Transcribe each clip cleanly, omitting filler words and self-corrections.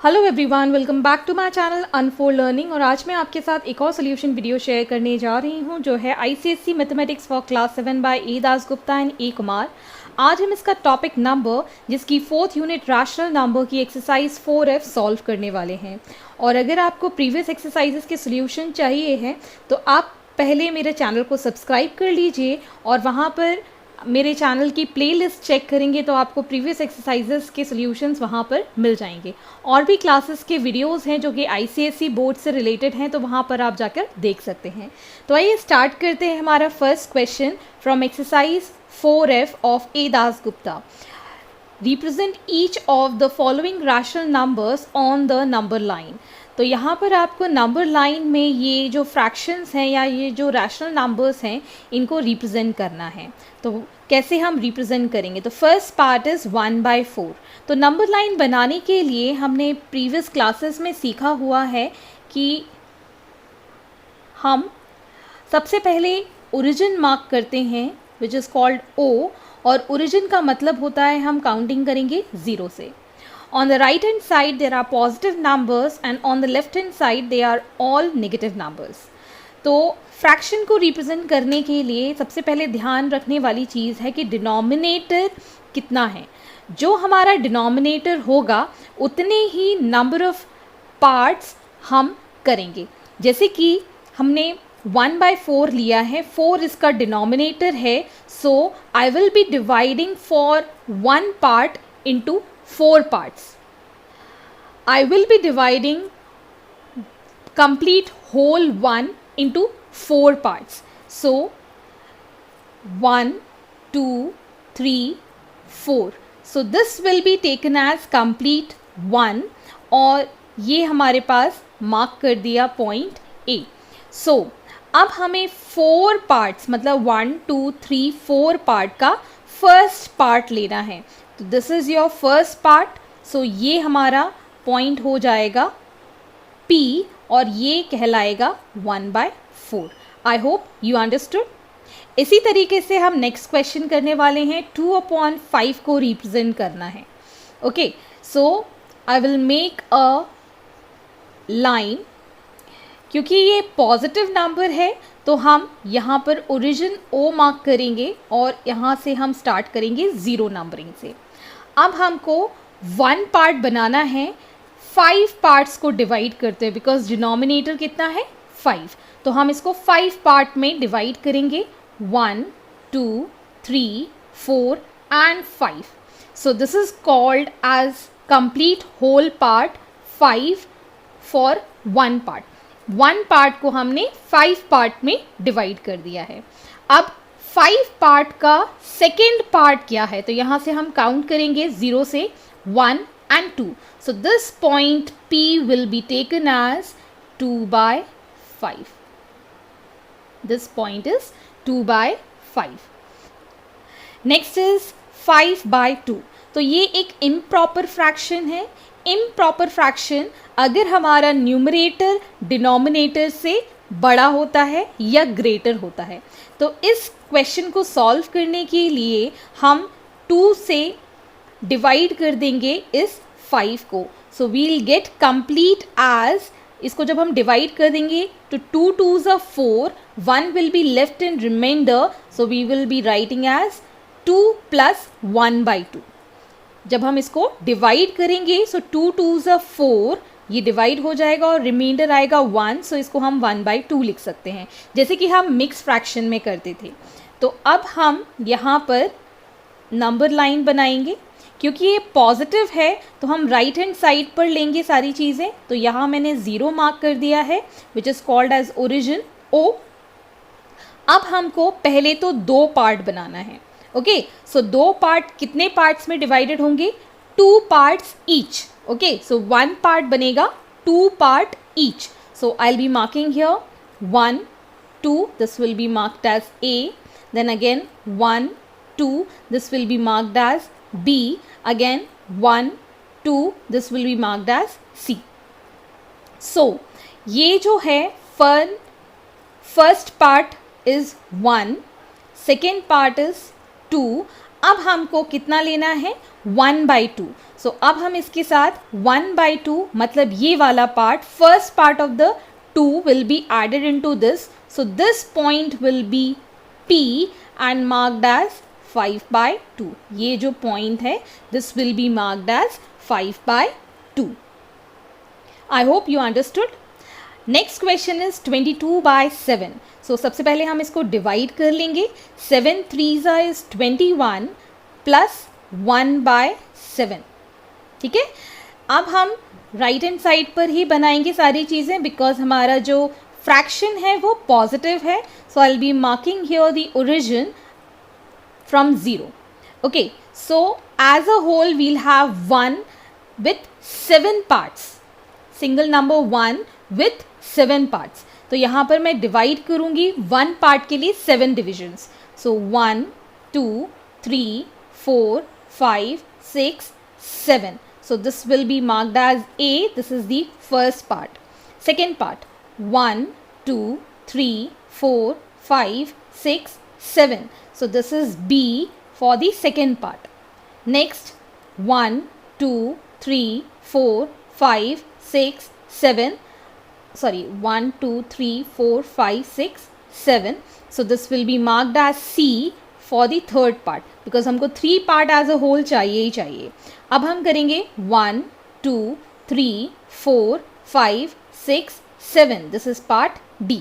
Hello everyone, welcome back to my channel unfold learning. और आज मैं आपके साथ एक और सोल्यूशन वीडियो शेयर करने जा रही हूं जो है ICSE mathematics for class 7 by A Dasgupta and A Kumar. आज हम इसका टॉपिक नंबर जिसकी 4th यूनिट रैशनल नंबर की एक्सरसाइज 4F सॉल्व करने वाले हैं। और अगर आपको प्रीवियस एक्सरसाइजेस के सोल्यूशन चाहिए हैं तो आप पहले मेरे चैनल को सब्सक्राइब कर लीजिए और वहाँ पर मेरे चैनल की प्लेलिस्ट चेक करेंगे तो आपको प्रीवियस एक्सरसाइजेस के सॉल्यूशंस वहाँ पर मिल जाएंगे। और भी क्लासेस के वीडियोस हैं जो कि आईसीएसई बोर्ड से रिलेटेड हैं, तो वहाँ पर आप जाकर देख सकते हैं। तो आइए स्टार्ट करते हैं हमारा first question from exercise 4F of A Dasgupta. Represent each of the following rational numbers on the number line. तो यहाँ पर आपको नंबर लाइन में ये जो फ्रैक्शंस हैं या ये जो रैशनल नंबर्स हैं इनको रिप्रेजेंट करना है। तो कैसे हम रिप्रेजेंट करेंगे? तो फर्स्ट पार्ट इज़ 1/4। तो नंबर लाइन बनाने के लिए हमने प्रीवियस क्लासेस में सीखा हुआ है कि हम सबसे पहले ओरिजिन मार्क करते हैं विच इज़ कॉल्ड ओ, और ओरिजिन का मतलब होता है हम काउंटिंग करेंगे 0 से। On the right hand side there are positive numbers and on the left hand side they are all negative numbers। तो फ्रैक्शन को रिप्रेजेंट करने के लिए सबसे पहले ध्यान रखने वाली चीज़ है कि डिनोमिनेटर कितना है। जो हमारा डिनोमिनेटर होगा उतने ही नंबर ऑफ पार्ट्स हम करेंगे। जैसे कि हमने 1/4 लिया है, 4 इसका डिनोमिनेटर है, so I will be dividing for 1 part into 4 parts। I will be dividing complete whole 1 into 4 parts। So 1, 2, 3, 4। So this will be taken as complete 1 और ये हमारे पास मार्क कर दिया पॉइंट A। So अब हमें 4 पार्ट्स मतलब 1, 2, 3, 4 part का first part लेना है। तो this is your first part. So ये हमारा पॉइंट हो जाएगा P और ये कहलाएगा 1/4। आई होप यू अंडरस्टूड। इसी तरीके से हम नेक्स्ट क्वेश्चन करने वाले हैं। 2/5 को रिप्रेजेंट करना है। Okay, so I will make a line. क्योंकि ये पॉजिटिव नंबर है तो हम यहाँ पर ओरिजिन O मार्क करेंगे और यहाँ से हम स्टार्ट करेंगे 0 नंबरिंग से। अब हमको 1 पार्ट बनाना है, 5 पार्ट्स को डिवाइड करते हैं बिकॉज डिनोमिनेटर कितना है 5। तो हम इसको 5 पार्ट में डिवाइड करेंगे, 1, 2, 3, 4 and 5। So this is called as complete whole part 5 for 1 part. 1 part को हमने 5 पार्ट में डिवाइड कर दिया है। अब 5 पार्ट का सेकेंड पार्ट क्या है? तो यहाँ से हम काउंट करेंगे 0 से 1 and 2। So this point P will be taken as 2/5। This point is 2/5। Next is 5/2। तो ये एक इम्प्रॉपर फ्रैक्शन है। इम्प्रॉपर फ्रैक्शन अगर हमारा न्यूमरेटर डिनोमिनेटर से बड़ा होता है या ग्रेटर होता है। तो इस क्वेश्चन को सॉल्व करने के लिए हम 2 से डिवाइड कर देंगे इस 5 को। So we'll get complete as, इसको जब हम डिवाइड कर देंगे तो 2 2s are 4, 1 will be left in remainder, so we will be writing as 2 plus 1/2। जब हम इसको डिवाइड करेंगे सो 2 2s are 4, ये डिवाइड हो जाएगा और रिमाइंडर आएगा 1, सो इसको हम 1/2 लिख सकते हैं जैसे कि हम मिक्स फ्रैक्शन में करते थे। तो अब हम यहाँ पर नंबर लाइन बनाएंगे। क्योंकि ये पॉजिटिव है तो हम राइट हैंड साइड पर लेंगे सारी चीज़ें। तो यहाँ मैंने 0 मार्क कर दिया है which is called as origin O। अब हमको पहले तो 2 पार्ट बनाना है। ओके, सो 2 पार्ट कितने पार्ट्स में डिवाइडेड होंगे? 2 parts each. Okay, so 1 part बनेगा 2 part each. So I will be marking here 1, 2, this will be marked as A, then again 1, 2, this will be marked as B, again 1, 2, this will be marked as C। So ये जो है first part is 1, second part is 2 अब हमको कितना लेना है 1/2. सो अब हम इसके साथ 1/2 मतलब ये वाला part, first part of the 2 will be added into this. So this point will be P and marked as 5/2. ये जो point है this will be marked as 5/2. I hope you understood. Next question is 22/7. सो सबसे पहले हम इसको divide कर लेंगे. 7 3s is 21 plus 1/7. ठीक है, अब हम राइट हैंड साइड पर ही बनाएंगे सारी चीज़ें बिकॉज हमारा जो फ्रैक्शन है वो पॉजिटिव है. So I will be marking here the origin from 0. Okay, so as a whole we'll have 1 with 7 parts, single number 1 with 7 parts. तो यहाँ पर मैं डिवाइड करूँगी 1 पार्ट के लिए 7 divisions. So 1 2 3 4 5 6 7. So this will be marked as A. This is the first part. Second part 1 2 3 4 5 6 7. So this is B for the second part. Next 1 2 3 4 5 6 7. Sorry, 1 2 3 4 5 6 7. So this will be marked as C for the third part because हमको 3 part as a whole चाहिए ही चाहिए. अब हम करेंगे 1 2 3 4 5 6 7. This is part D.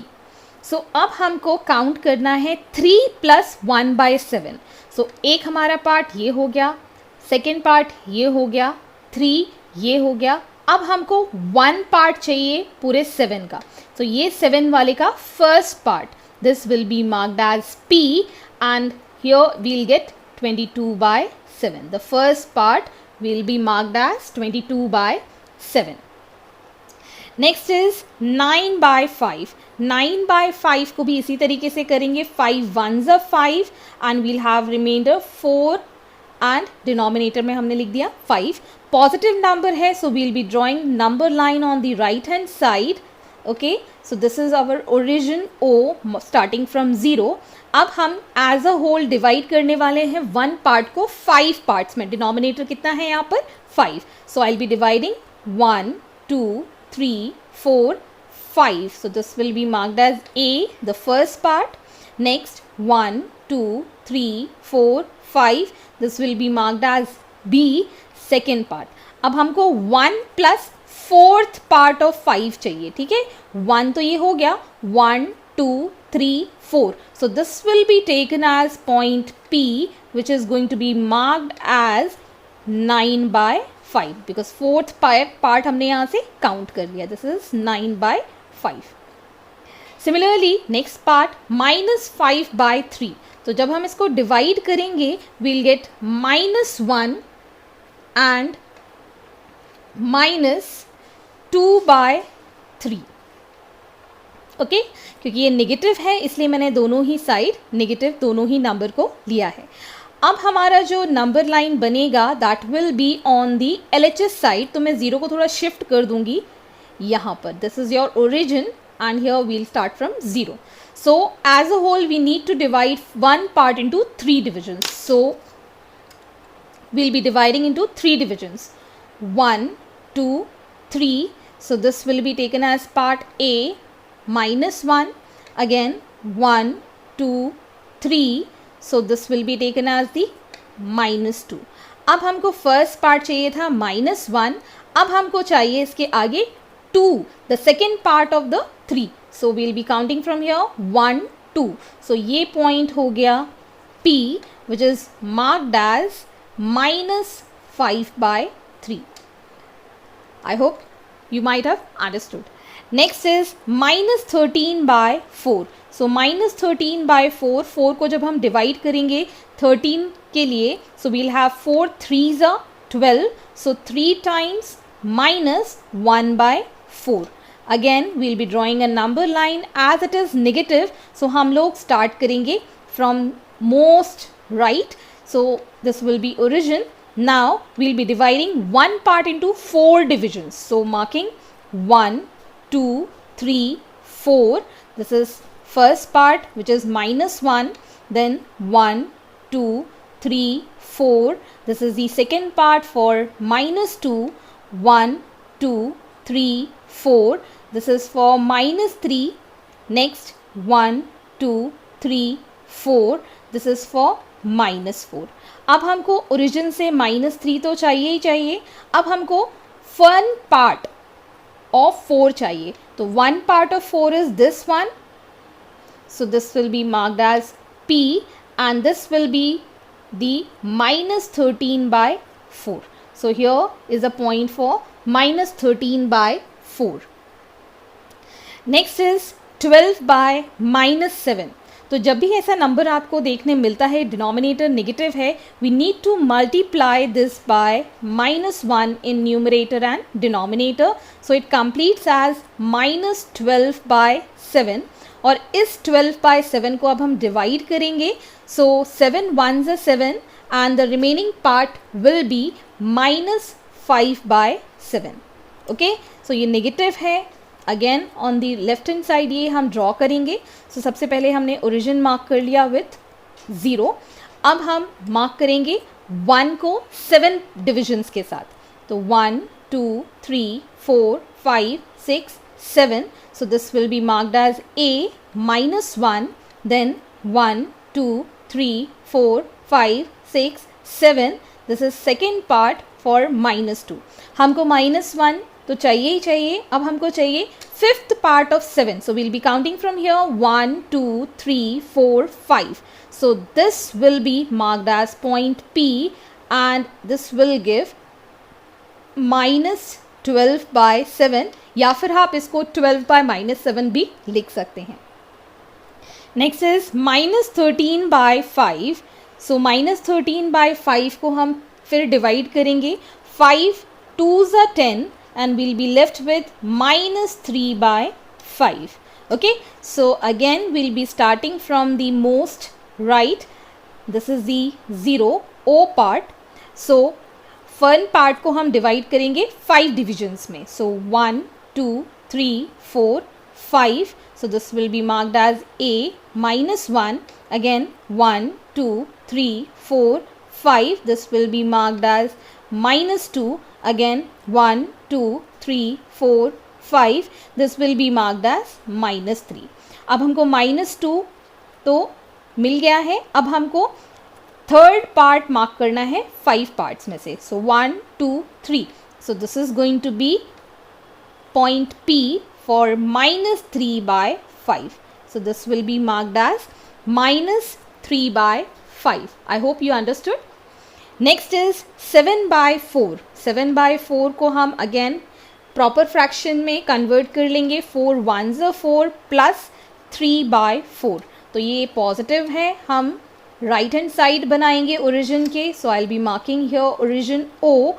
So अब हमको count करना है 3 + 1/7. So एक हमारा पार्ट ये हो गया, सेकेंड पार्ट ये हो गया, 3 ये हो गया. अब हमको 1 पार्ट चाहिए पूरे 7 का. तो ये 7 वाले का first part, this will be marked as P and here we'll get 22/7. The first part will be marked as 22/7. Next is 9/5. 9/5 को भी इसी तरीके से करेंगे. 5 1s are 5 and we'll have remainder 4 and denominator में हमने लिख दिया 5. पॉजिटिव नंबर है so we'll be drawing number line on the right hand side. Okay, so this is our origin O starting from 0. अब हम as a whole डिवाइड करने वाले हैं 1 पार्ट को 5 पार्ट्स में. डिनोमिनेटर कितना है यहाँ पर 5. So I'll be dividing 1 2 3 4 5. So this will be marked as A, the first part. Next 1 2 3 4 5. This will be marked as B, second part. अब हमको 1 + 4th part of 5 चाहिए. ठीक है, 1 तो ये हो गया, 1 2 3 4. So this will be taken as point P which is going to be marked as 9/5 because 4th part हमने यहाँ से काउंट कर लिया. This is 9/5. Similarly next part -5/3. तो जब हम इसको डिवाइड करेंगे we'll get -1 and -2/3. ओके, क्योंकि ये नेगेटिव है इसलिए मैंने दोनों ही साइड नेगेटिव दोनों ही नंबर को लिया है. अब हमारा जो नंबर लाइन बनेगा that will be on the LHS side. तो मैं 0 को थोड़ा शिफ्ट कर दूंगी यहाँ पर. This is your origin and here we'll start from 0. So as a whole we need to divide 1 part into 3 divisions. So we'll be dividing into 3 divisions. 1 2 3. So this will be taken as part A -1. Again 1 2 3. So this will be taken as the -2. अब हमको first part चाहिए था -1. अब हमको चाहिए इसके आगे 2, the second part of the 3. So we'll be counting from here 1 2. So ये point हो गया P which is marked as -5/3. I hope you might have understood. Next is -13/4. So -13/4, 4 को जब हम डिवाइड करेंगे 13 के लिए, so we'll have 4 3s are 12. So 3 times -1/4. Again we'll be drawing a number line as it is negative. So हम लोग start करेंगे from most right. So this will be origin. Now we'll be dividing 1 part into 4 divisions. So marking 1 2 3 4. This is first part which is -1. Then 1 2 3, 4. This is the second part for minus 2. 1, 2, 3, 4. This is for minus 3. Next 1, 2, 3, 4. This is for minus 4. अब हमको origin से minus 3 तो चाहिए ही चाहिए. अब हमको one part of 4 चाहिए. तो one part of 4 is this one. So this will be marked as P, and this will be the minus 13 by 4. So here is a point for minus 13 by 4. Next is 12 by minus 7. तो जब भी ऐसा number आपको देखने मिलता है, denominator negative है, we need to multiply this by minus 1 in numerator and denominator. So it completes as minus 12 by 7. और इस 12 बाय 7 को अब हम डिवाइड करेंगे. So 7 1s are 7 and the remaining part will be minus 5 by 7. Okay, so ये negative है. Again on the left hand side ये हम ड्रॉ करेंगे. सो सबसे पहले हमने ओरिजिन मार्क कर लिया विथ 0. अब हम मार्क करेंगे 1 को 7 डिविजन्स के साथ. तो 1, 2, 3, 4, 5, 6, 7. So this will be marked as A minus 1, then 1, 2, 3, 4, 5, 6, 7. This is second part for minus 2. हमको minus 1 तो चाहिए ही चाहिए. अब हमको चाहिए fifth part of 7. So we'll be counting from here 1, 2, 3, 4, 5. So this will be marked as point P, and this will give minus 12 by 7, या फिर आप इसको 12 by minus 7 भी लिख सकते हैं. Next is minus 13 by 5. So minus 13 by 5 को हम फिर डिवाइड करेंगे. 5 2s are 10 and we'll be left with minus 3 by 5. Okay, so again we'll be starting from the most right. This is the 0 O part. So one part को हम divide करेंगे 5 divisions में. So 1, 2, 3, 4, 5. So this will be marked as A minus 1. Again 1, 2, 3, 4, 5. This will be marked as minus 2. Again 1, 2, 3, 4, 5. This will be marked as minus 3. अब हमको minus 2 तो मिल गया है. अब हमको थर्ड पार्ट मार्क करना है 5 पार्ट्स में से. So 1, 2, 3. So this is going to be point P for minus 3 by 5. So this will be marked as minus 3 by 5. I hope you understood. Next is 7 by 4. 7 by 4 को हम अगेन proper fraction में convert कर लेंगे. 4 1s are 4 plus 3 by 4. तो ये positive है. हम राइट हैंड साइड बनाएंगे ओरिजिन के. So I will be marking here origin O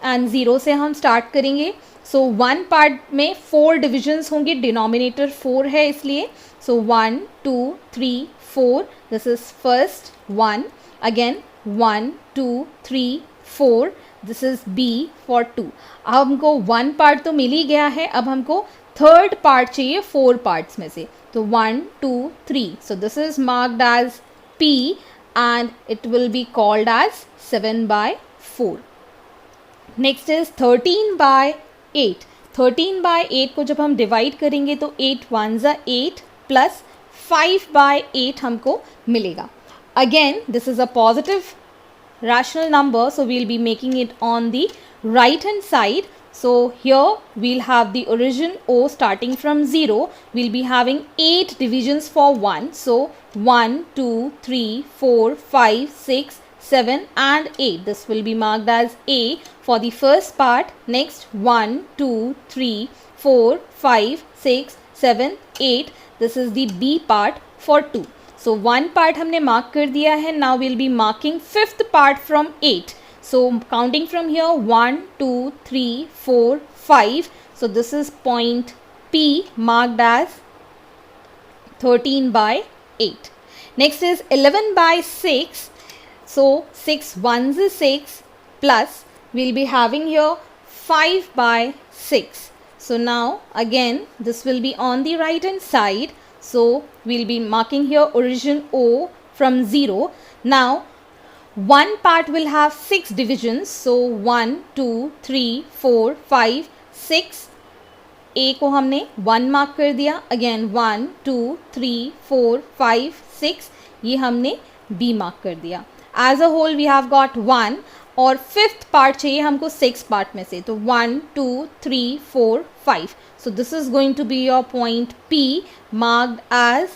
and 0 से हम स्टार्ट करेंगे. सो वन पार्ट में 4 डिविजन्स होंगे. डिनोमिनेटर 4 है इसलिए. सो 1, 2, 3, 4. This is first 1. Again 1, 2, 3, 4. This is B for 2. अब हमको वन पार्ट तो मिल ही गया है. अब हमको थर्ड पार्ट चाहिए 4 पार्ट्स में से. तो 1, 2, 3. So this is marked as P and it will be called as 7 by 4. Next is 13 by 8. 13 by 8 को जब हम डिवाइड करेंगे तो 8 1s are 8 प्लस 5 by 8 हमको मिलेगा. Again this is a positive rational number, so we'll be making it on the right hand side. So here we'll have the origin O starting from 0. We'll be having 8 divisions for 1. So 1, 2, 3, 4, 5, 6, 7 and 8. This will be marked as A for the first part. Next 1, 2, 3, 4, 5, 6, 7, 8. This is the B part for 2. So one part हमने mark कर दिया है. Now we'll be marking fifth part from 8. So counting from here 1, 2, 3, 4, 5. So this is point P marked as 13 by 8. Next is 11 by 6. So 6 1s is 6 plus we'll be having here 5 by 6. So now again this will be on the right hand side. So we'll be marking here origin O from 0. Now one part will have 6 divisions, so 1 2 3 4 5 6, ए को हमने 1 mark कर दिया, again 1 2 3 4 5 6, ये हमने B mark कर दिया. As a whole we have got 1 और fifth part चाहिए हमको 6 पार्ट में से, तो 1 2 3 4 5. So this is going to be your point P marked as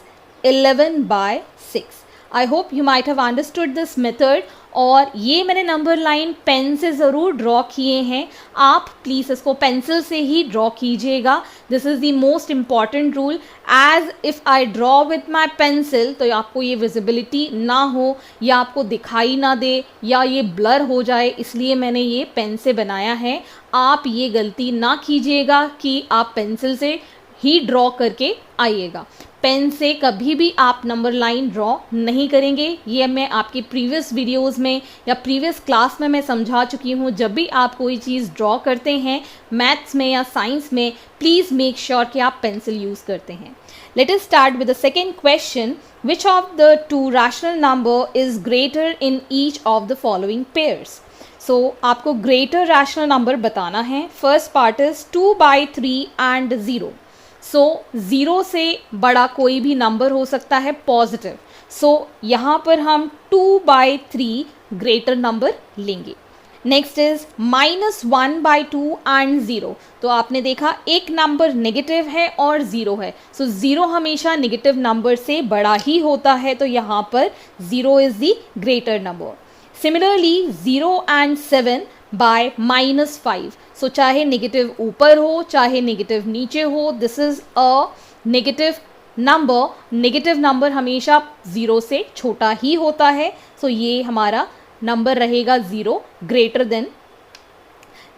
11/6. I hope you might have understood this method. और ये मैंने नंबर लाइन पेन से ज़रूर ड्रॉ किए हैं, आप प्लीज़ इसको पेंसिल से ही ड्रॉ कीजिएगा. This is the most important rule. As if I draw with my pencil, तो आपको ये विजिबिलिटी ना हो या आपको दिखाई ना दे या ये ब्लर हो जाए, इसलिए मैंने ये पेन से बनाया है. आप ये गलती ना कीजिएगा कि आप पेंसिल से ही ड्रॉ करके आइएगा. पेन से कभी भी आप नंबर लाइन ड्रॉ नहीं करेंगे. ये मैं आपकी प्रीवियस वीडियोस में या प्रीवियस क्लास में मैं समझा चुकी हूँ. जब भी आप कोई चीज़ ड्रॉ करते हैं मैथ्स में या साइंस में, प्लीज़ मेक श्योर कि आप पेंसिल यूज़ करते हैं. Let us start with the second question. Which of the two rational number is greater in each of the following pairs. So आपको ग्रेटर रैशनल नंबर बताना है. First part is 2/3 and 0. So 0 से बड़ा कोई भी number हो सकता है पॉजिटिव. सो यहाँ पर हम 2/3 ग्रेटर नंबर लेंगे. Next is -1/2 and 0. तो आपने देखा एक नंबर नेगेटिव है और 0 है. सो 0 हमेशा नेगेटिव नंबर से बड़ा ही होता है, तो यहाँ पर 0 is the greater number. Similarly 0 and 7 by -5. So चाहे नेगेटिव ऊपर हो चाहे नेगेटिव नीचे हो, this is a negative number. Negative number हमेशा 0 से छोटा ही होता है, सो ये हमारा नंबर रहेगा 0 greater than.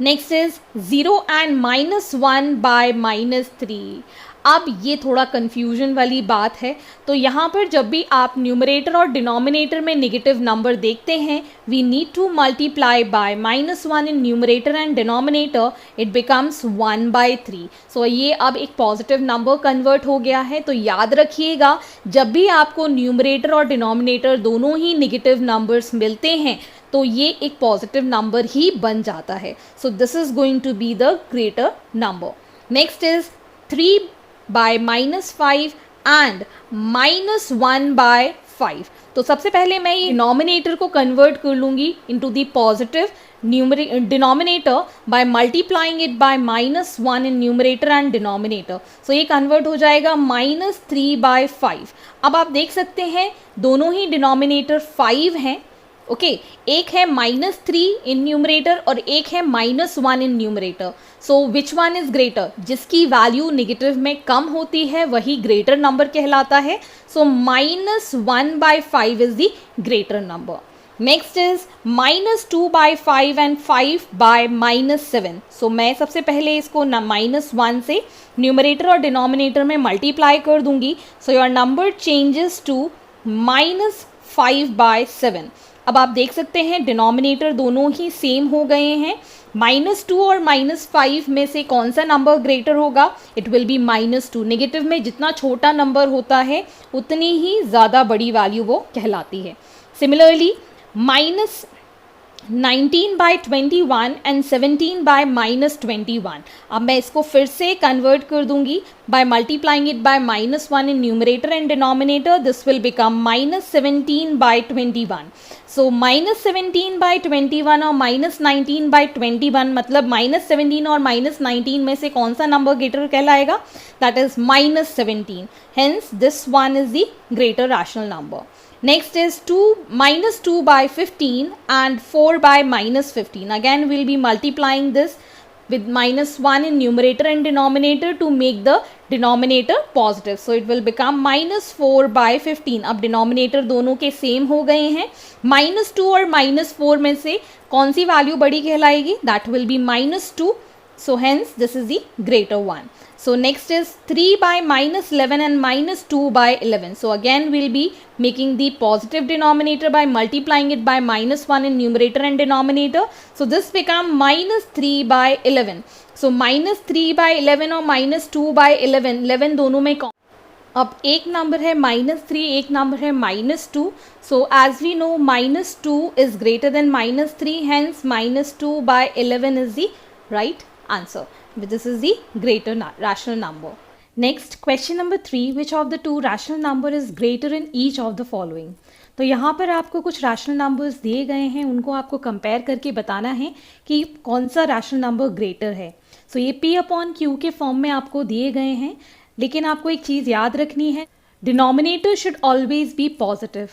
Next is 0 and -1 by -3. अब ये थोड़ा कन्फ्यूजन वाली बात है. तो यहाँ पर जब भी आप न्यूमरेटर और डिनोमिनेटर में नेगेटिव नंबर देखते हैं, we need to multiply by -1 in numerator and denominator, it becomes 1/3. So ये अब एक पॉजिटिव नंबर कन्वर्ट हो गया है. तो याद रखिएगा, जब भी आपको न्यूमरेटर और डिनोमिनेटर दोनों ही नेगेटिव नंबर्स मिलते हैं तो ये एक पॉजिटिव नंबर ही बन जाता है. So this is going to be the greater number. Next is 3/-5 and -1/5. तो सबसे पहले मैं ये डिनोमिनेटर को कन्वर्ट कर लूँगी into the positive denominator by multiplying it by -1 in numerator and denominator. So ये कन्वर्ट हो जाएगा -3/5. अब आप देख सकते हैं दोनों ही डिनोमिनेटर 5 हैं. ओके एक है -3 इन न्यूमरेटर और एक है -1 in numerator. So which one is greater? जिसकी वैल्यू नेगेटिव में कम होती है वही ग्रेटर नंबर कहलाता है. सो -1/5 is the greater number. Next is -2/5 and 5/-7. सो मैं सबसे पहले इसको -1 से न्यूमरेटर और डिनोमिनेटर में मल्टीप्लाई कर दूंगी. So your number changes to -5/7. अब आप देख सकते हैं डिनोमिनेटर दोनों ही सेम हो गए हैं. -2 और -5 में से कौन सा नंबर ग्रेटर होगा? It will B -2. नेगेटिव में जितना छोटा नंबर होता है उतनी ही ज़्यादा बड़ी वैल्यू वो कहलाती है. Similarly -19/21 and 17/-21. अब मैं इसको फिर से कन्वर्ट कर दूंगी bye multiplying it by -1 in numerator and denominator. This will become -17/21. सो -17/21 और -19/21 मतलब -17 और -19 में से कौन सा नंबर ग्रेटर कहलाएगा? That is -17. Hence this one is the greater rational number. Next is -2/15 and 4/-15. Again we'll be multiplying this with -1 in numerator and denominator to make the denominator positive. So it will become -4/15. अब denominator दोनों के same हो गए हैं. -2 और -4 में से कौन सी वैल्यू बड़ी कहलाएगी? That will be -2. So hence this is the greater one. So next is 3/-11 and -2/11. So again we'll be making the positive denominator by multiplying it by -1 in numerator and denominator. So this become -3/11. So -3/11 और -2/11 11 दोनों में अब एक number है -3, एक number है -2. So as we know, -2 is greater than -3, hence -2 by 11 is the right answer. This is the greater rational number. Next, question number 3, which of the two rational number is greater in each of the following? तो यहाँ पर आपको कुछ rational numbers दिए गए हैं, उनको आपको कंपेयर करके बताना है कि कौन सा रैशनल नंबर ग्रेटर है. सो ये P/Q के फॉर्म में आपको दिए गए हैं, लेकिन आपको एक चीज़ याद रखनी है, denominator should always be positive.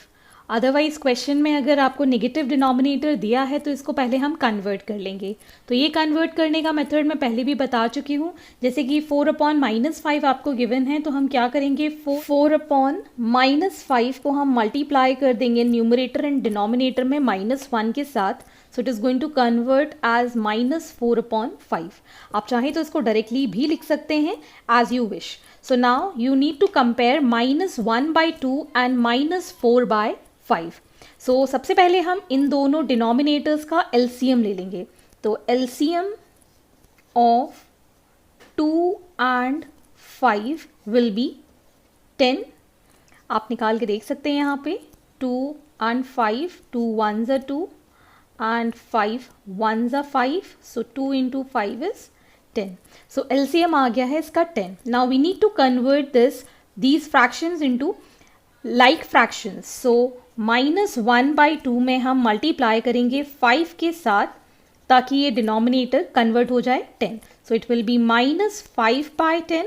Otherwise question में अगर आपको नेगेटिव डिनोमिनेटर दिया है तो इसको पहले हम कन्वर्ट कर लेंगे. तो ये कन्वर्ट करने का मेथड मैं पहले भी बता चुकी हूँ. जैसे कि 4/-5 आपको गिवन है, तो हम क्या करेंगे, 4/-5 को हम मल्टीप्लाई कर देंगे न्यूमरेटर एंड डिनोमिनेटर में -1 के साथ. So it is going to convert as -4/5. आप चाहें तो इसको डायरेक्टली भी लिख सकते हैं as you wish. So now you need to compare -1/2 and -4/5. So सबसे पहले हम इन दोनों डिनोमिनेटर्स का एलसीएम ले लेंगे. तो LCM of 2 and 5 will be 10. आप निकाल के देख सकते हैं यहाँ पे 2 and 5, 2 1s are 2 and 5 1s are 5. So 2 into 5 is 10. So LCM आ गया है इसका 10. Now we need to convert these fractions into like fractions. So -1/2 में हम मल्टीप्लाई करेंगे 5 के साथ ताकि ये डिनोमिनेटर कन्वर्ट हो जाए 10. So it will be -5/10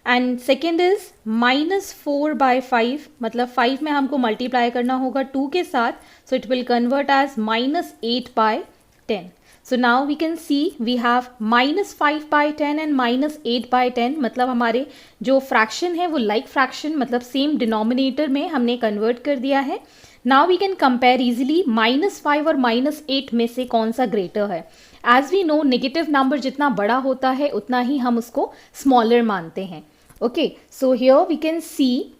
and second is -4/5, मतलब 5 में हमको मल्टीप्लाई करना होगा 2 के साथ. So it will convert as -8/10. So now we can see we have -5/10 and -8/10, मतलब हमारे जो फ्रैक्शन है वो लाइक फ्रैक्शन, मतलब सेम डिनोमिनेटर में हमने कन्वर्ट कर दिया है. Now we can compare easily -5 और -8 में से कौन सा ग्रेटर है. As we know, negative number जितना बड़ा होता है उतना ही हम उसको स्मॉलर मानते हैं. Okay, so here we can see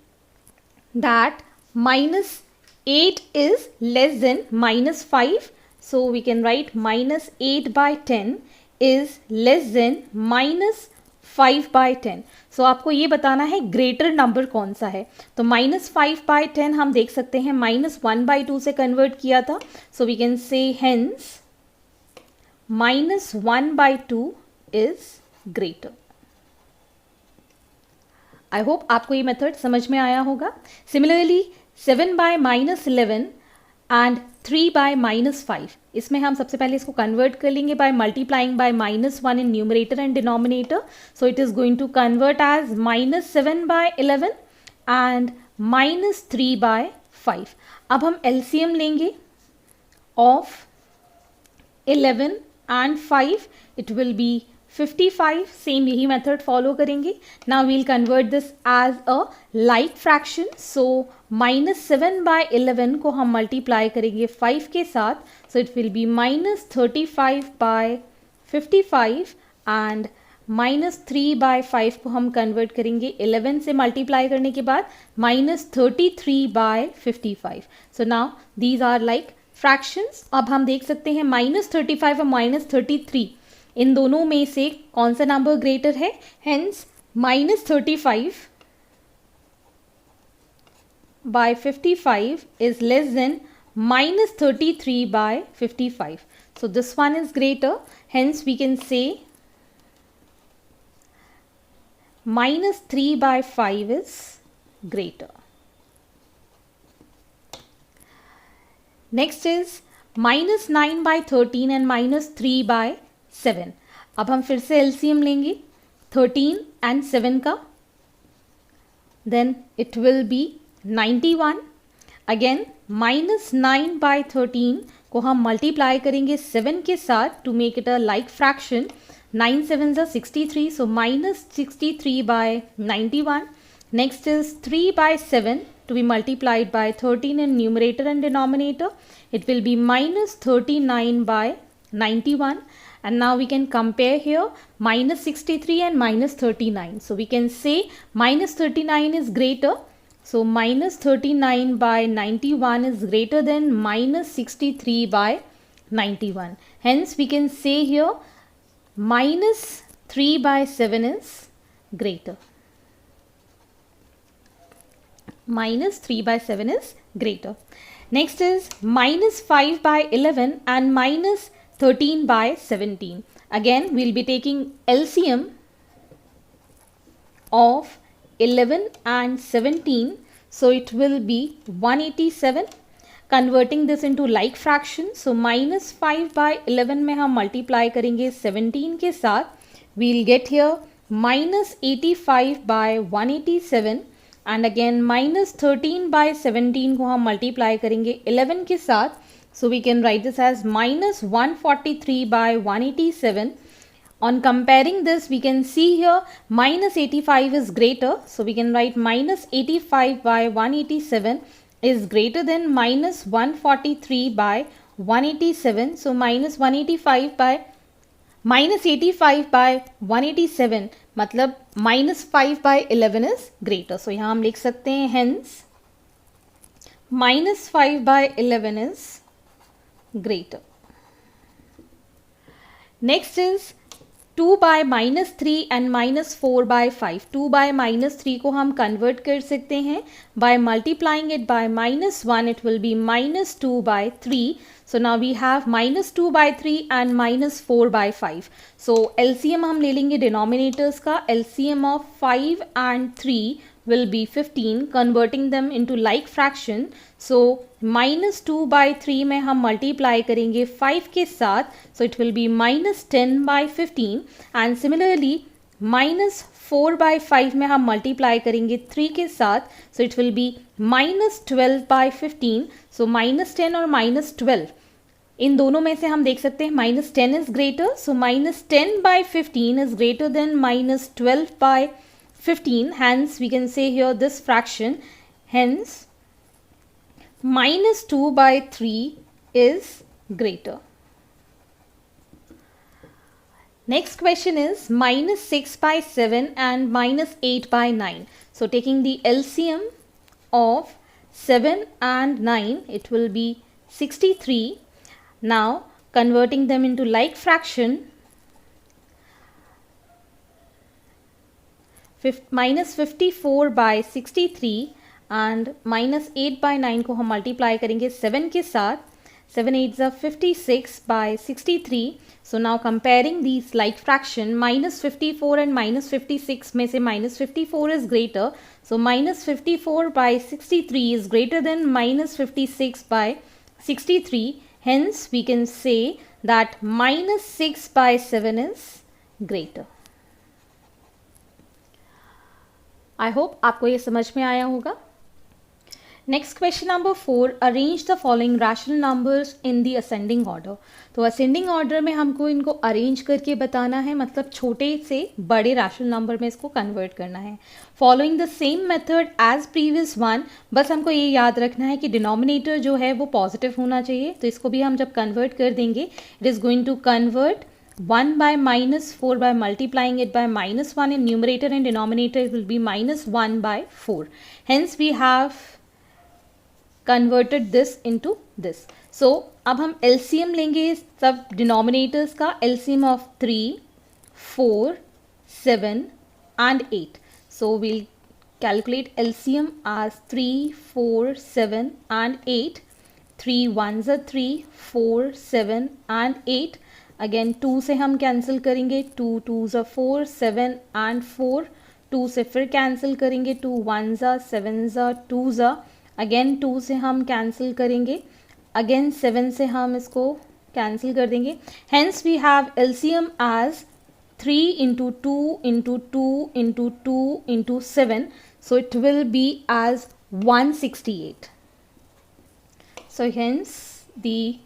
that -8 is less than -5. So we can write -8/10 is less than -5/10. So आपको ये बताना है ग्रेटर नंबर कौन सा है. तो -5/10 हम देख सकते हैं -1/2 से कन्वर्ट किया था. So we can say hence -1/2 is greater. I hope आपको ये मेथड समझ में आया होगा. सिमिलरली 7/-11 एंड 3/-5, इसमें हम सबसे पहले इसको कन्वर्ट कर लेंगे by multiplying by -1 in numerator and denominator. So it is going to convert as -7/11 and -3/5. अब हम एलसीएम लेंगे of 11 and 5. It will be 55. Same यही मेथड फॉलो करेंगे. Now we'll convert this as a like fraction. So -7/11 को हम multiply करेंगे 5 के साथ. So it will be -35/55 and -3/5 को हम कन्वर्ट करेंगे 11 से मल्टीप्लाई करने के बाद -33/55. So now these are like fractions. अब हम देख सकते हैं -35 और -33 इन दोनों में से कौन सा नंबर ग्रेटर है. Hence -35/55 is less than -33/55. So this one is greater. Hence we can say -3/5 is greater. Next is -9/13 and -3/7. अब हम फिर से एलसीएम लेंगे 13 and 7 का. Then it will be 91. Again -9/13 को हम मल्टीप्लाई करेंगे 7 के साथ to make it a like fraction. 9 7s are 63. So -63/91. Next is 3/7 to be multiplied by 13 in numerator and denominator. It will be -39/91. And now we can compare here -63 and -39. So we can say -39 is greater. So -39/91 is greater than -63/91. Hence we can say here -3/7 is greater. minus 3 by 7 is greater. Next is minus 5 by 11 and minus 13 by 17. Again, we'll be taking LCM of 11 and 17. So it will be 187. Converting this into like fraction. So minus 5 by 11 में हम multiply करेंगे 17 के साथ. We'll get here minus 85 by 187. And again minus 13 by 17 को हम multiply करेंगे 11 के साथ. So we can write this as minus 143 by 187. On comparing this, we can see here minus 85 is greater. So we can write minus 85 by 187 is greater than minus 143 by 187. So minus 185 by minus 85 by 187 मतलब minus 5 by 11 is greater. So यहाँ हम लिख सकते हैं hence minus 5 by 11 is greater. Next is 2 by minus 3 and minus 4 by 5. 2 by minus 3 को हम convert कर सकते हैं by multiplying it by minus 1. It will be minus 2 by 3. So now we have minus 2 by 3 and minus 4 by 5. So LCM हम ले लेंगे denominators का. LCM of 5 and 3 will be 15, converting them into like fraction. So minus 2 by 3 में हम multiply करेंगे 5 के साथ. So it will be minus 10 by 15. And similarly minus 4 by 5 में हम multiply करेंगे 3 के साथ. So it will be minus 12 by 15. So minus 10 और minus 12 इन दोनों में से हम देख सकते हैं minus 10 is greater. So minus 10 by 15 is greater than minus 12 by 15. Hence we can say here this fraction. Hence minus 2 by 3 is greater. Next question is minus 6 by 7 and minus 8 by 9. So taking the LCM of 7 and 9, it will be 63. Now converting them into like fraction, minus 54 by 63 and minus 8 by 9 को हम multiply करेंगे 7 के साथ. 7 8s are 56 by 63. So now comparing these like fraction, minus 54 and minus 56 में से minus 54 is greater. So minus 54 by 63 is greater than minus 56 by 63. Hence we can say that minus 6 by 7 is greater. I hope आपको ये समझ में आया होगा. Next question number 4, arrange the following rational numbers in the ascending order. तो ascending order में हमको इनको arrange करके बताना है, मतलब छोटे से बड़े rational number में इसको convert करना है. Following the same method as previous one, बस हमको ये याद रखना है कि denominator जो है वो positive होना चाहिए. तो इसको भी हम जब convert कर देंगे, it is going to convert 1 by minus 4 by multiplying it by minus 1 in numerator and denominator, it will be minus 1 by 4. Hence we have converted this into this. So अब हम LCM लेंगे सब denominators का. LCM of 3, 4, 7 and 8. So we'll calculate LCM as 3, 4, 7 and 8. 3 1s are 3, 4, 7 and 8. Again 2 से हम cancel करेंगे. 2 2s are 4, 7 and 4. 2 से फिर cancel करेंगे. 2 1s are 7s are 2s are. Again 2 से हम कैंसिल करेंगे. अगेन 7 से हम इसको कैंसिल कर देंगे. Hence we have LCM as 3 into 2 into 2 into 2 into 7. So it will be as 168. So hence the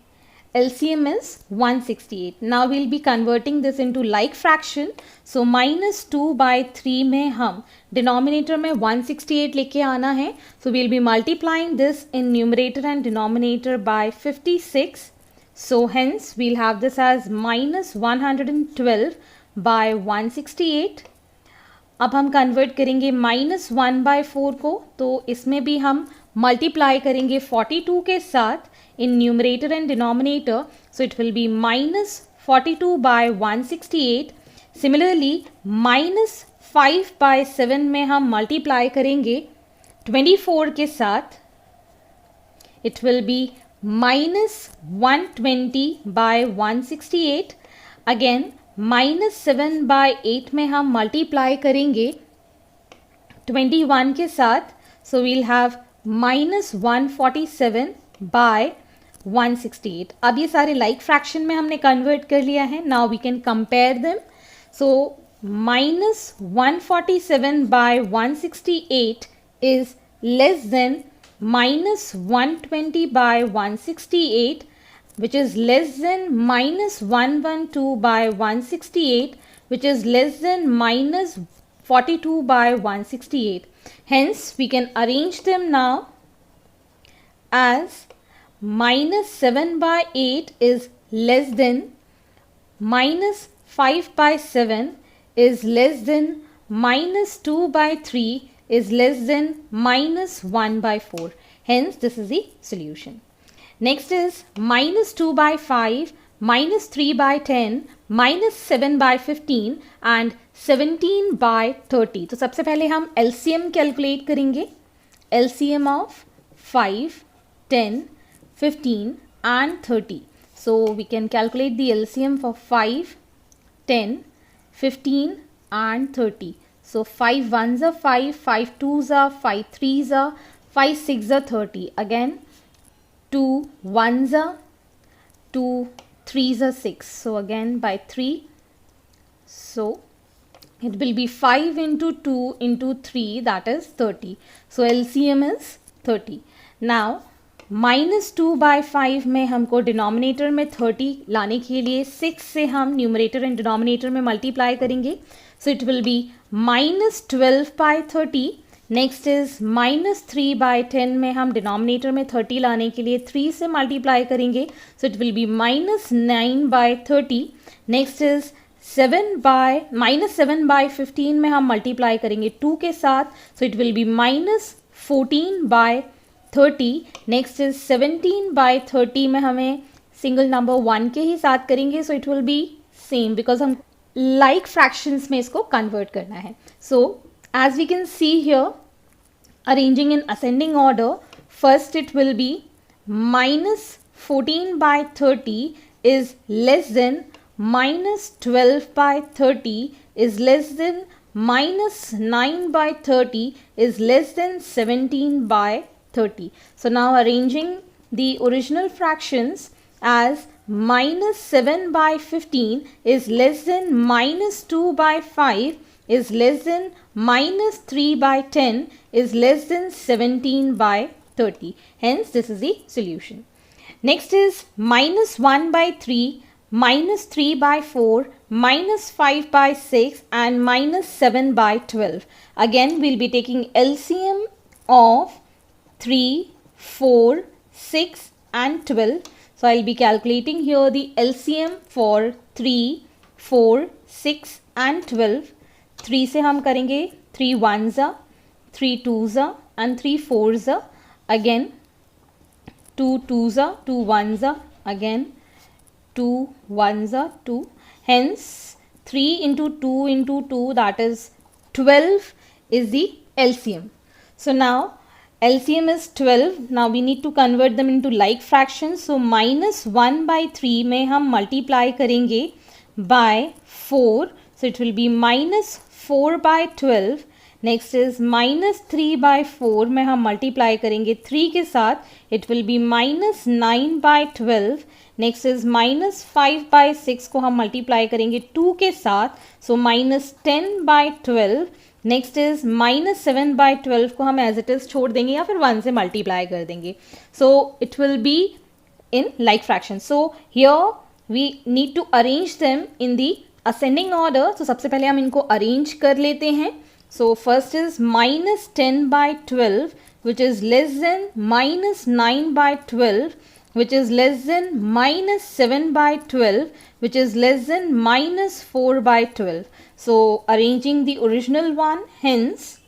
LCM is 168. Now we'll be converting this into like fraction. So minus 2 by 3 में हम denominator में 168 लेके आना है. So we'll be multiplying this in numerator and denominator by 56. So hence we'll have this as minus 112 by 168. अब हम convert करेंगे minus 1 by 4 को. तो इसमें भी हम multiply करेंगे 42 के साथ in numerator and denominator. So it will be minus 42 by 168. Similarly minus 5 by 7 में हम multiply करेंगे 24 के साथ it will be minus 120 by 168. Again minus 7 by 8 में हम मल्टीप्लाई करेंगे 21 के साथ, so we'll have minus 147 by 168. अब ये सारे लाइक फ्रैक्शन में हमने कन्वर्ट कर लिया है. Now we can compare them. So minus 147 by 168 is less than minus 120 by 168, which is less than minus 112 by 168, which is less than minus 42 by 168. Hence, we can arrange them now as minus 7 by 8 is less than minus 5 by 7 is less than minus 2 by 3 is less than minus 1 by 4. Hence, this is the solution. Next is minus 2 by 5, minus 3 by 10, minus 7 by 15 and 17 by 30. तो सबसे पहले हम LCM calculate करेंगे. LCM of 5, 10, 15 and 30. So we can calculate the LCM for 5, 10, 15 and 30. So 5 ones are 5, 5 twos are 5 threes are 5 6 are 30. Again 2 ones are 2 threes are 6. So again by 3. So it will be 5 into 2 into 3, that is 30. So LCM is 30. Now minus 2 by 5 में हमको denominator में 30 लाने के लिए 6 से हम numerator and denominator में multiply करेंगे. So it will be minus 12 by 30. Next is minus 3 by 10 में हम डिनोमिनेटर में 30 लाने के लिए 3 से मल्टीप्लाई करेंगे. So it will be minus 9 by 30. Next is minus 7 by 15 में हम मल्टीप्लाई करेंगे 2 के साथ. So it will be minus 14 by 30. Next is 17 by 30 में हमें सिंगल नंबर 1 के ही साथ करेंगे. So it will be same because हम लाइक फ्रैक्शंस में इसको कन्वर्ट करना है. So as we can see here, arranging in ascending order, first it will be minus 14 by 30 is less than minus 12 by 30 is less than minus 9 by 30 is less than 17 by 30. So now arranging the original fractions as minus 7 by 15 is less than minus 2 by 5 is less than minus 3 by 10 is less than 17 by 30. Hence, this is the solution. Next is minus 1 by 3, minus 3 by 4, minus 5 by 6 and minus 7 by 12. Again, we'll be taking LCM of 3, 4, 6 and 12. So I'll be calculating here the LCM for 3, 4, 6 and 12. 3 से हम करेंगे 3 ones are, 3 twos are and 3 fours are. Again 2 twos are, 2 ones are, again 2 ones are 2. Hence 3 into 2 into 2, that is 12 is the LCM. So now LCM is 12. Now we need to convert them into like fractions. So minus 1 by 3 में हम multiply करेंगे by 4. So it will be minus 4 by 12. Next is minus 3 by 4 में हम multiply करेंगे 3 के साथ. It will be minus 9 by 12. Next is minus 5 by 6 को हम multiply करेंगे 2 के साथ. So minus 10 by 12. Next is minus 7 by 12 को हम एज इट इज छोड़ देंगे या फिर 1 से मल्टीप्लाई कर देंगे. So it will be in like fraction. So here we need to arrange them in the ascending order. तो सबसे पहले हम इनको अरेंज कर लेते हैं. So first is minus 10 by 12 which is less than minus 9 by 12 which is less than minus 7 by 12 which is less than minus 4 by 12. So arranging the original one, hence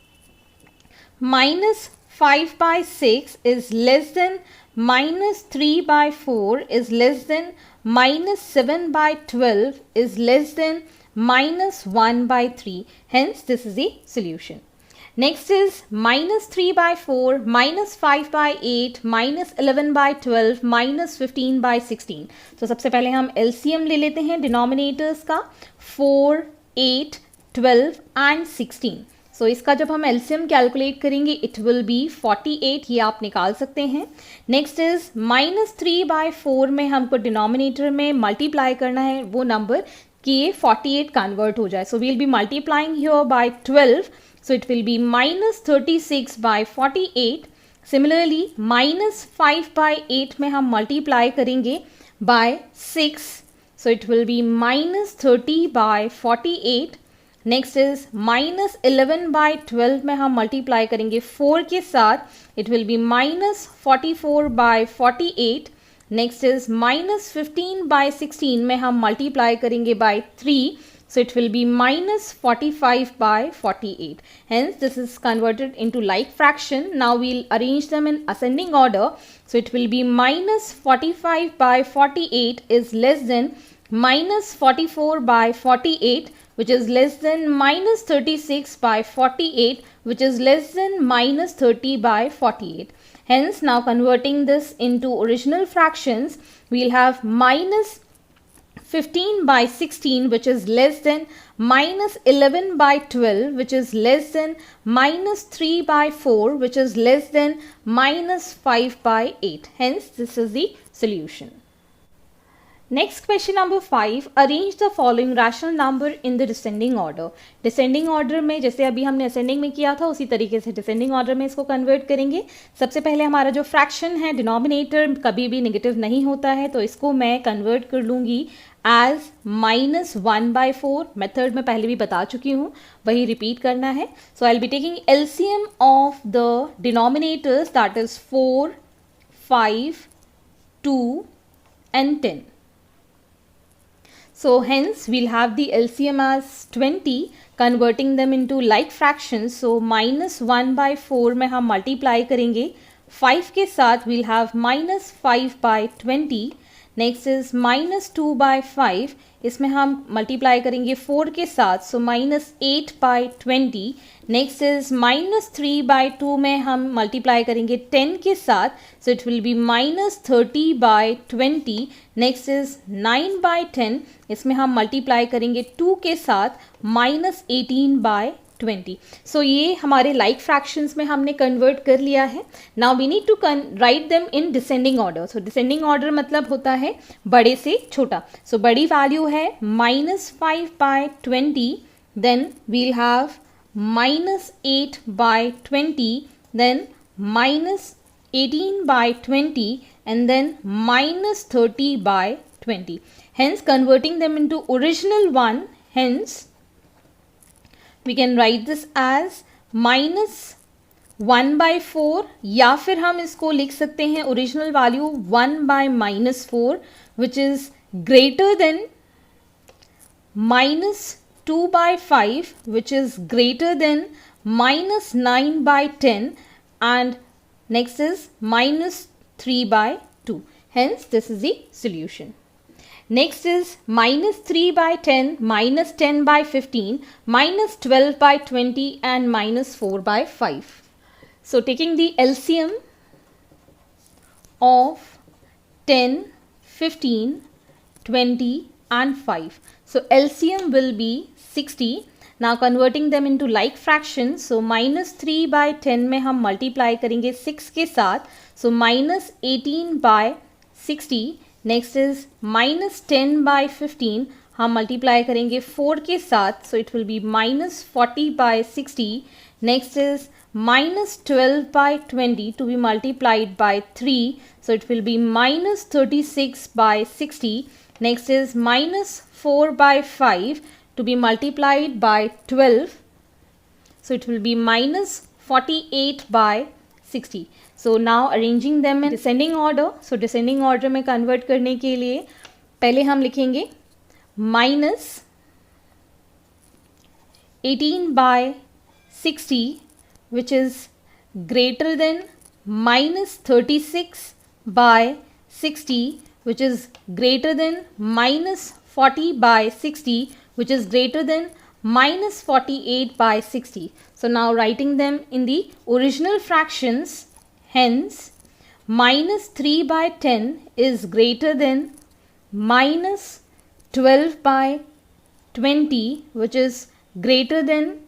minus 5 by 6 is less than minus 3 by 4 is less than minus 7 by 12 is less than minus 1 by 3. Hence this is the solution. Next is minus 3 by 4, minus 5 by 8, minus 11 by 12, minus 15 by 16. तो सबसे पहले हम LCM ले लेते हैं denominators का 4, 8, 12 and 16. सो इसका जब हम LCM कैलकुलेट करेंगे इट विल बी 48, ये आप निकाल सकते हैं. नेक्स्ट इज माइनस 3 बाय 4 में हमको डिनोमिनेटर में मल्टीप्लाई करना है वो नंबर कि ये 48 कन्वर्ट हो जाए. So we'll be multiplying here by 12, so it will be minus 36 by 48. Similarly, minus 5 by 8 में हम multiply करेंगे by 6. So it will be minus 30 by 48. Next is minus 11 by 12 में हम multiply करेंगे 4 के साथ. It will be minus 44 by 48. Next is minus 15 by 16 में हम multiply करेंगे by 3. So it will be minus 45 by 48. Hence this is converted into like fraction. Now we'll arrange them in ascending order. So it will be minus 45 by 48 is less than minus 44 by 48, which is less than minus 36 by 48, which is less than minus 30 by 48. Hence now converting this into original fractions, we'll have minus 15 by 16, which is less than minus 11 by 12, which is less than minus 3 by 4, which is less than minus 5 by 8. Hence, this is the solution. Next question number 5, arrange the following rational number in the descending order. Descending order में जैसे अभी हमने ascending में किया था उसी तरीके से descending order में इसको convert करेंगे. सबसे पहले हमारा जो fraction है denominator कभी भी negative नहीं होता है, तो इसको मैं convert कर लूँगी as minus 1 by 4. मेथड में पहले भी बता चुकी हूँ, वही रिपीट करना है. So I'll be taking LCM of the denominators, that is 4, 5, 2 and 10. So hence we'll have the LCM as 20, converting them into like fractions. So minus 1 by 4 में हम multiply करेंगे 5 के साथ, we'll have minus 5 by 20. Next is minus 2 by 5, इसमें हम multiply करेंगे 4 के साथ, so minus 8 by 20. Next is minus 3 by 2 में हम मल्टीप्लाई करेंगे 10 के साथ, so it will be minus 30 by 20. Next is 9 by 10, इसमें हम मल्टीप्लाई करेंगे 2 के साथ, माइनस 18 बाय 20. सो ये हमारे लाइक फ्रैक्शंस में हमने कन्वर्ट कर लिया है. Now we need to write them in descending order. सो डिसेंडिंग ऑर्डर मतलब होता है बड़े से छोटा. सो बड़ी वैल्यू है minus 5 by 20, then we'll have minus 8 by 20, then minus 18 by 20 and then minus 30 by 20. Hence converting them into original one, hence we can write this as minus 1 by 4, या फिर हम इसको लिख सकते हैं original value 1 by minus 4, which is greater than minus 2 by 5, which is greater than minus 9 by 10, and next is minus 3 by 2. Hence this is the solution. Next is minus 3 by 10, minus 10 by 15, minus 12 by 20 and minus 4 by 5. So taking the LCM of 10, 15, 20 and 5. So LCM will be 60. Now converting them into like fractions. So minus 3 by 10 में हम multiply करेंगे 6 के साथ. So minus 18 by 60. Next is minus 10 by 15, हम multiply करेंगे 4 के साथ, so it will be minus 40 by 60. Next is minus 12 by 20 to be multiplied by 3, so it will be minus 36 by 60. Next is minus 4 by 5 to be multiplied by 12, so it will be minus 48 by 60. So now arranging them in descending order. So descending order में convert करने के लिए पहले हम लिखेंगे minus 18 by 60, which is greater than minus 36 by 60, which is greater than minus 40 by 60, which is greater than minus 48 by 60. So now writing them in the original fractions, hence minus 3 by 10 is greater than minus 12 by 20, which is greater than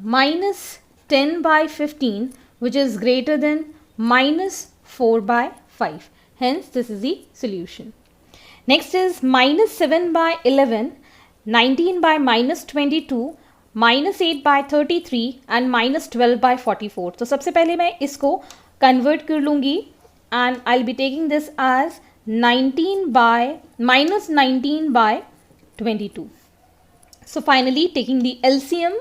minus 10 by 15, which is greater than minus 4 by 5. Hence this is the solution. Next is minus 7 by 11, 19 by minus 22, minus 8 by 33 and minus 12 by 44. तो सबसे पहले मैं इसको convert कर लूँगी and I'll be taking this as 19 by minus 19 by 22. So finally taking the LCM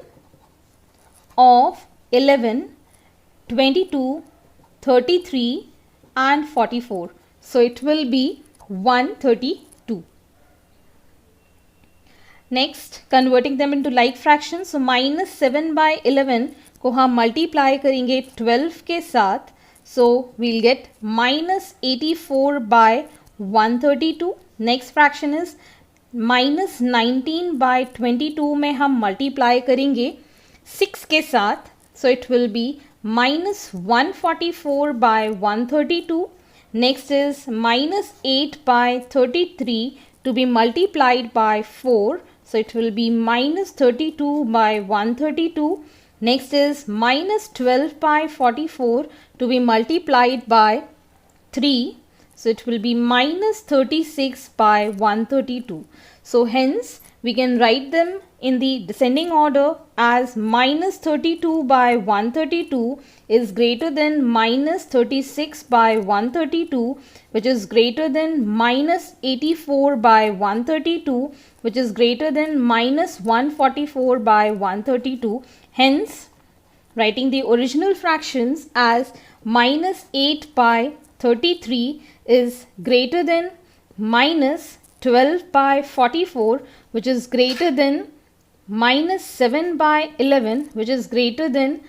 of 11, 22, 33 and 44. So it will be 132. Next, converting them into like fractions. So minus 7 by 11 को हम multiply करेंगे 12 के साथ. So we'll get minus 84 by 132. Next fraction is minus 19 by 22 में हम multiply करेंगे 6 के साथ. So it will be minus 144 by 132. Next is minus 8 by 33 to be multiplied by 4. So it will be minus 32 by 132. Next is minus 12 by 44 to be multiplied by 3. So it will be minus 36 by 132. So hence we can write them in the descending order as minus 32 by 132 is greater than minus 36 by 132, which is greater than minus 84 by 132, which is greater than minus 144 by 132. Hence, writing the original fractions as minus 8 by 33 is greater than minus 12 by 44, which is greater than minus 7 by 11, which is greater than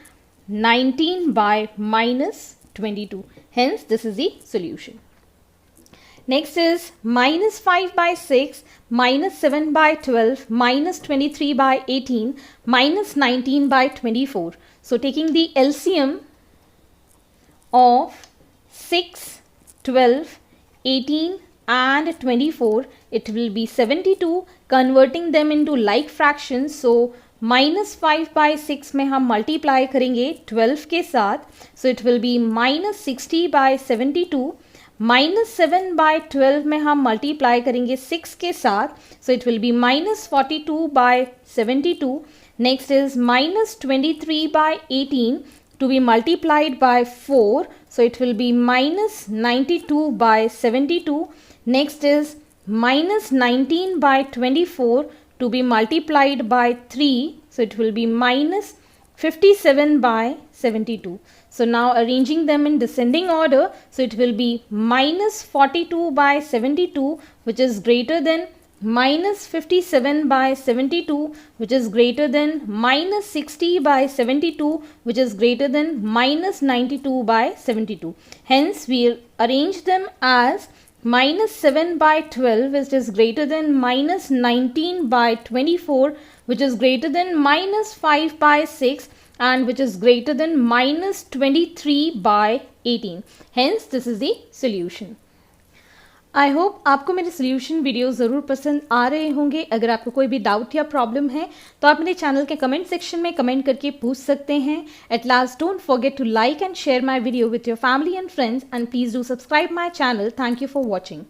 19 by minus 22. Hence, this is the solution. Next is minus 5 by 6, minus 7 by 12, minus 23 by 18, minus 19 by 24. So, taking the LCM of 6, 12, 18 and 24, it will be 72. Converting them into like fractions. So, minus 5 by 6 में हम multiply करेंगे 12 के साथ. So, it will be minus 60 by 72. Minus 7 by 12 में हम multiply करेंगे 6 के साथ. So, it will be minus 42 by 72. Next is minus 23 by 18 to be multiplied by 4. So, it will be minus 92 by 72. Next is minus 19 by 24 to be multiplied by 3. So, it will be minus 57 by 72. So, now arranging them in descending order. So, it will be minus 42 by 72, which is greater than minus 57 by 72, which is greater than minus 60 by 72, which is greater than minus 92 by 72. Hence, we arrange them as minus 7 by 12, which is greater than minus 19 by 24, which is greater than minus 5 by 6, and which is greater than minus 23 by 18. Hence, this is the solution. I hope आपको मेरे solution video ज़रूर पसंद आ रहे होंगे. अगर आपको कोई भी डाउट या प्रॉब्लम है तो आप मेरे चैनल के कमेंट सेक्शन में कमेंट करके पूछ सकते हैं. At last, don't forget to like and share my video with your family and friends, and please do subscribe my channel. Thank you for watching.